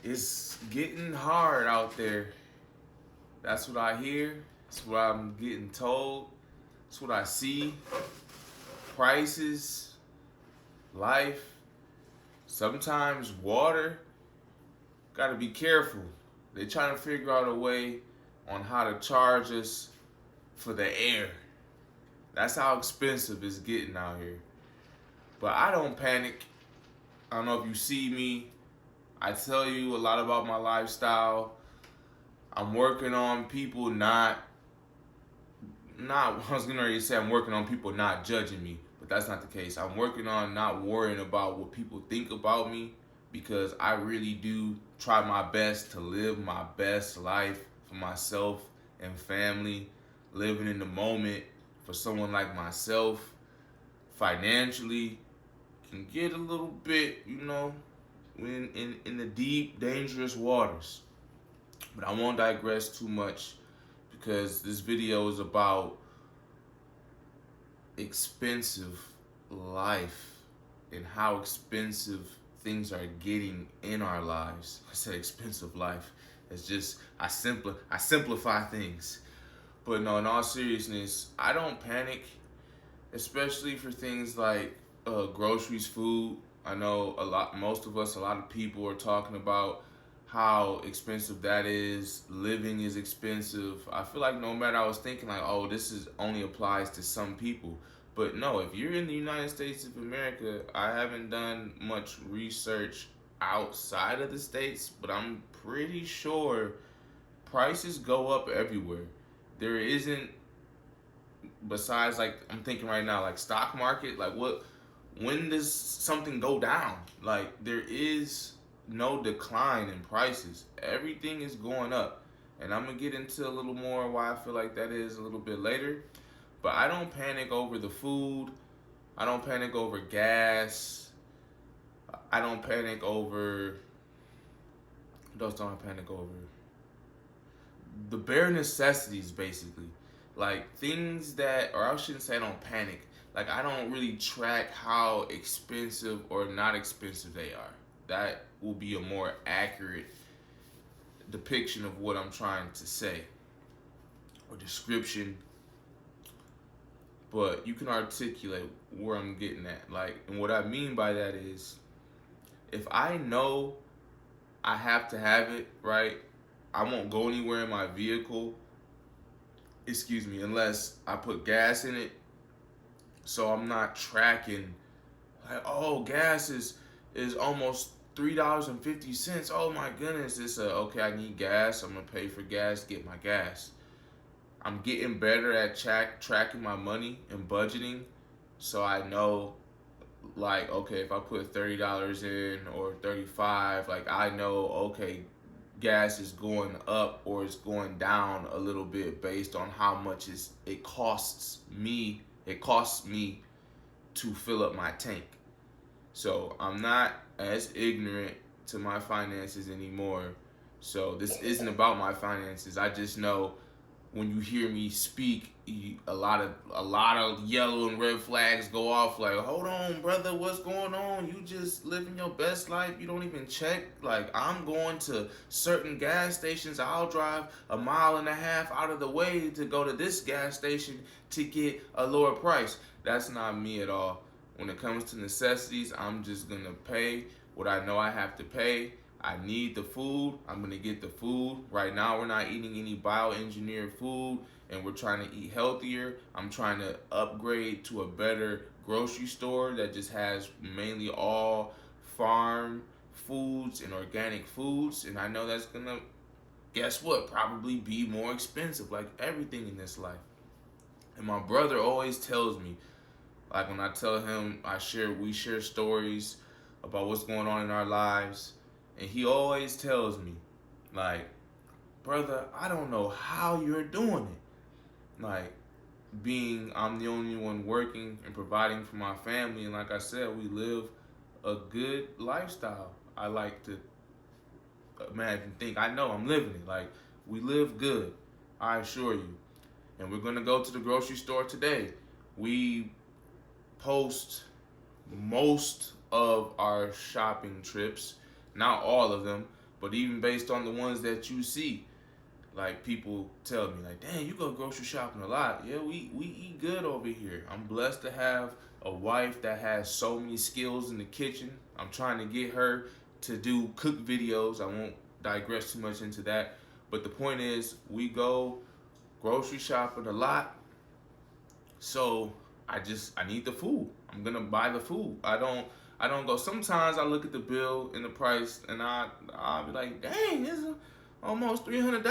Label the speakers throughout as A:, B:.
A: It's getting hard out there. That's what I hear. That's what I'm getting told. That's what I see. Prices, life, sometimes water. Gotta be careful. They're trying to figure out a way on how to charge us for the air. That's how expensive it's getting out here. But I don't panic. I don't know if you see me. I tell you a lot about my lifestyle. I'm working on people not I was gonna already say I'm working on people not judging me, but that's not the case. I'm working on not worrying about what people think about me because I really do try my best to live my best life for myself and family, living in the moment for someone like myself financially can get a little bit, when in the deep, dangerous waters. But I won't digress too much because this video is about expensive life and how expensive things are getting in our lives. I said expensive life. It's just I simplify things. But no, in all seriousness, I don't panic, especially for things like groceries, food. I know most of us, a lot of people are talking about how expensive that is. Living is expensive. I feel like no matter, I was thinking like, oh, this is only applies to some people. But no, if you're in the United States of America, I haven't done much research outside of the States, but I'm pretty sure prices go up everywhere. There isn't, besides like I'm thinking right now, like stock market, like when does something go down? Like there is no decline in prices. Everything is going up. And I'm gonna get into a little more why I feel like that is a little bit later. But I don't panic over the food. I don't panic over gas. I don't panic over what else don't I panic over? The bare necessities basically. Like things that, or I shouldn't say I don't panic. Like I don't really track how expensive or not expensive they are. That will be a more accurate depiction of what I'm trying to say or description. But you can articulate where I'm getting at. Like, and what I mean by that is if I know I have to have it, right? I won't go anywhere in my vehicle, unless I put gas in it. So I'm not tracking like, oh, gas is almost $3.50. Oh my goodness, it's okay. I need gas. I'm gonna pay for gas. Get my gas. I'm getting better at tracking my money and budgeting, so I know like okay, if I put $30 in or 35, like I know okay, gas is going up or it's going down a little bit based on how much it costs me. It costs me to fill up my tank. So I'm not as ignorant to my finances anymore. So this isn't about my finances. I just know when you hear me speak, a lot of yellow and red flags go off. Like, hold on, brother, what's going on? You just living your best life. You don't even check. Like, I'm going to certain gas stations. I'll drive a mile and a half out of the way to go to this gas station to get a lower price. That's not me at all. When it comes to necessities, I'm just gonna pay what I know I have to pay. I need the food. I'm gonna get the food. Right now, we're not eating any bioengineered food, and we're trying to eat healthier. I'm trying to upgrade to a better grocery store that just has mainly all farm foods and organic foods. And I know that's gonna, guess what, probably be more expensive, like everything in this life. And my brother always tells me, like when I tell him we share stories about what's going on in our lives, and he always tells me, like, brother, I don't know how you're doing it. Like, being I'm the only one working and providing for my family, and like I said, we live a good lifestyle. I like to imagine, think I know I'm living it. Like, we live good, I assure you. And we're gonna go to the grocery store today. We post most of our shopping trips, not all of them, But even based on the ones that you see, like people tell me, like, dang, you go grocery shopping a lot. Yeah, we eat good over here. I'm blessed to have a wife that has so many skills in the kitchen. I'm trying to get her to do cook videos. I won't digress too much into that. But the point is, we go grocery shopping a lot. So I need the food. I'm gonna buy the food. I don't go. Sometimes I look at the bill and the price, and I'll be like, dang, this is almost $300.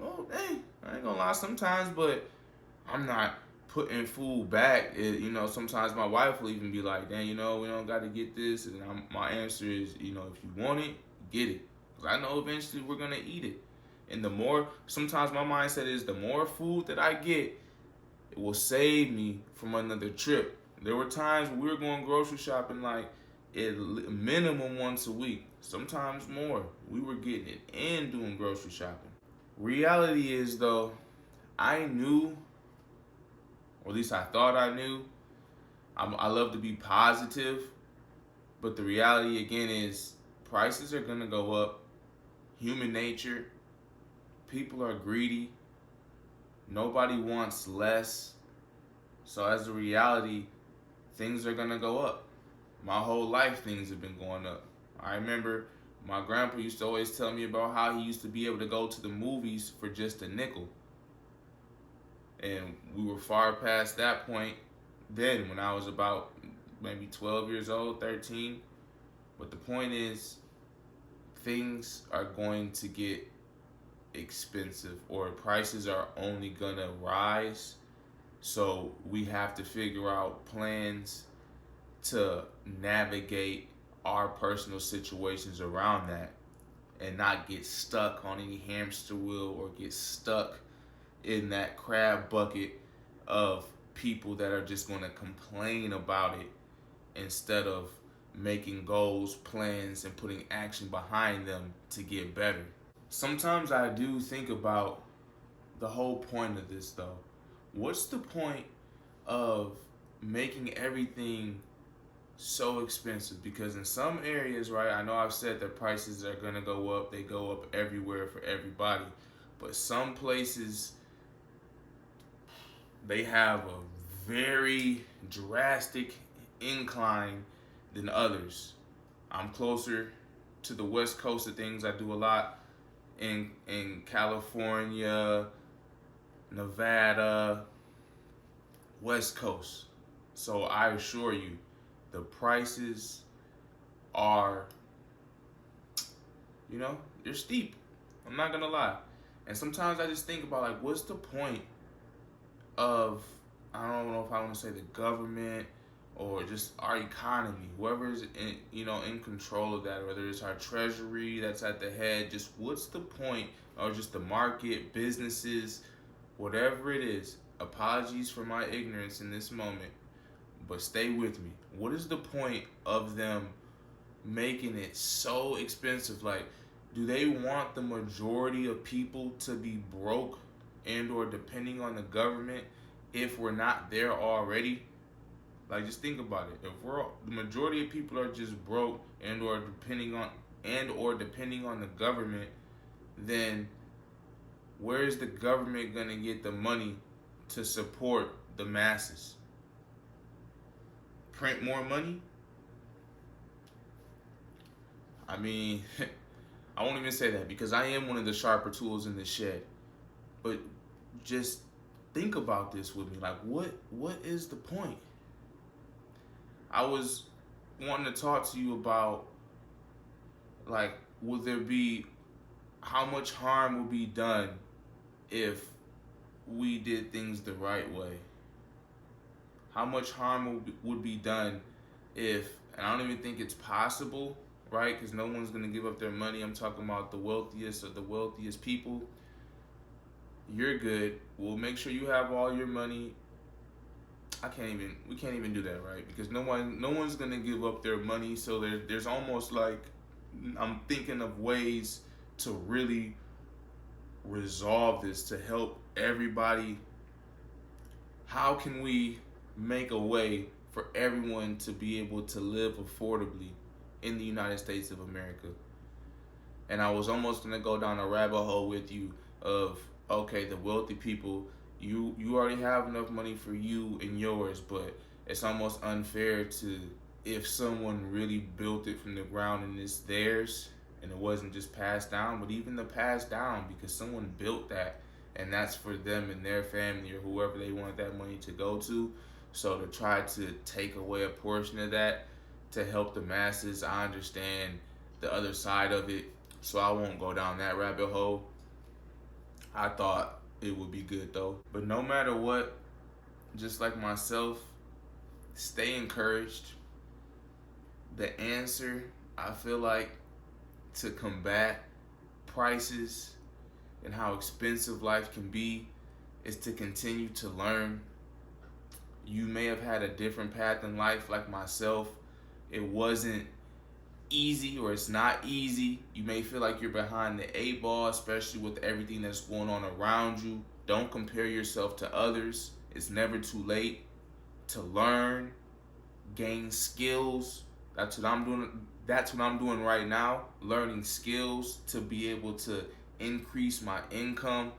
A: Oh dang, I ain't gonna lie. Sometimes, but I'm not putting food back. Sometimes my wife will even be like, dang, we don't got to get this, and my answer is, if you want it, get it, because I know eventually we're gonna eat it. And sometimes my mindset is the more food that I get, it will save me from another trip. There were times when we were going grocery shopping like at minimum once a week, sometimes more. We were getting it and doing grocery shopping. Reality is though, I knew, or at least I thought I knew. I love to be positive, but the reality again is prices are gonna go up. Human nature, people are greedy. Nobody wants less. So as a reality, things are gonna go up. My whole life, things have been going up. I remember my grandpa used to always tell me about how he used to be able to go to the movies for just a nickel. And we were far past that point then when I was about maybe 12 years old, 13. But the point is, things are going to get expensive, or prices are only gonna rise. So we have to figure out plans to navigate our personal situations around that and not get stuck on any hamster wheel or get stuck in that crab bucket of people that are just going to complain about it instead of making goals, plans, and putting action behind them to get better. Sometimes I do think about the whole point of this though. What's the point of making everything so expensive? Because in some areas, right, I know I've said that prices are gonna go up, they go up everywhere for everybody. But some places, they have a very drastic incline than others. I'm closer to the west coast of things. I do a lot in California, Nevada, West Coast. So I assure you, the prices are, they're steep. I'm not gonna lie. And sometimes I just think about like, what's the point of, I don't know if I want to say the government or just our economy, whoever is in control of that, whether it's our treasury that's at the head, just what's the point, or just the market, businesses, whatever it is. Apologies for my ignorance in this moment, but stay with me. What is the point of them making it so expensive? Like, do they want the majority of people to be broke and or depending on the government if we're not there already? Like, just think about it. If the majority of people are just broke and or depending on the government, then where is the government gonna get the money to support the masses? Print more money? I mean, I won't even say that because I am one of the sharper tools in the shed. But just think about this with me. Like, what is the point? I was wanting to talk to you about, like, how much harm would be done if we did things the right way? How much harm would be done if, and I don't even think it's possible, right? Because no one's going to give up their money. I'm talking about the wealthiest of the wealthiest people. You're good. We'll make sure you have all your money. We can't even do that, right? Because no one's going to give up their money. So there's almost like, I'm thinking of ways to really resolve this, to help everybody. How can we make a way for everyone to be able to live affordably in the United States of America? And I was almost gonna go down a rabbit hole with you of, okay, the wealthy people, you already have enough money for you and yours, but it's almost unfair to, if someone really built it from the ground and it's theirs and it wasn't just passed down, but even the passed down because someone built that and that's for them and their family or whoever they want that money to go to. So to try to take away a portion of that to help the masses, I understand the other side of it, so I won't go down that rabbit hole. I thought it would be good though. But no matter what, just like myself, stay encouraged. The answer, I feel like, to combat prices and how expensive life can be is to continue to learn. You may have had a different path in life, like myself. It wasn't easy, or it's not easy. You may feel like you're behind the eight ball, especially with everything that's going on around you. Don't compare yourself to others. It's never too late to learn, gain skills. That's what I'm doing. That's what I'm doing right now, learning skills to be able to increase my income.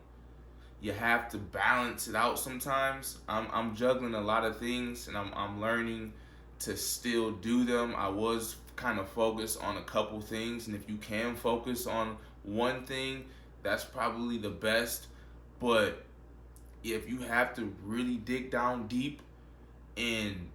A: You have to balance it out sometimes. I'm juggling a lot of things and I'm learning to still do them. I was kind of focused on a couple things, and if you can focus on one thing, that's probably the best. But if you have to really dig down deep and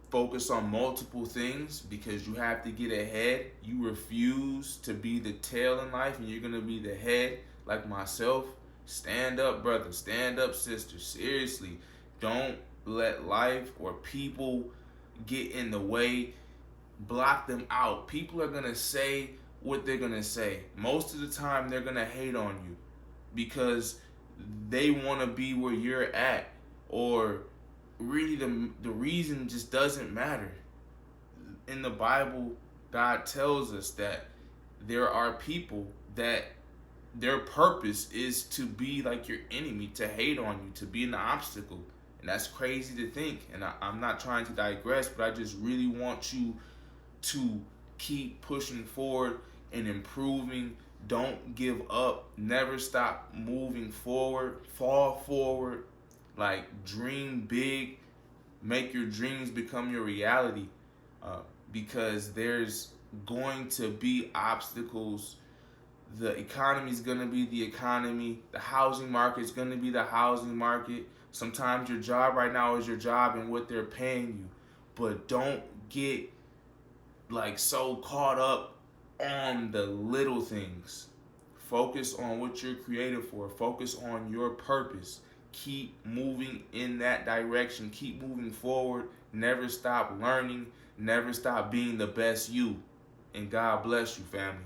A: focus on multiple things because you have to get ahead, you refuse to be the tail in life and you're gonna be the head like myself, stand up, brother. Stand up, sister. Seriously, don't let life or people get in the way. Block them out. People are gonna say what they're gonna say. Most of the time, they're gonna hate on you because they want to be where you're at, or really the reason just doesn't matter. In the Bible, God tells us that there are people that their purpose is to be like your enemy, to hate on you, to be an obstacle. And that's crazy to think. And I'm not trying to digress, but I just really want you to keep pushing forward and improving. Don't give up. Never stop moving forward. Fall forward. Like, dream big. Make your dreams become your reality. Because there's going to be obstacles. The economy is going to be the economy. The housing market is going to be the housing market. Sometimes your job right now is your job and what they're paying you. But don't get like so caught up on the little things. Focus on what you're created for. Focus on your purpose. Keep moving in that direction. Keep moving forward. Never stop learning. Never stop being the best you. And God bless you, family.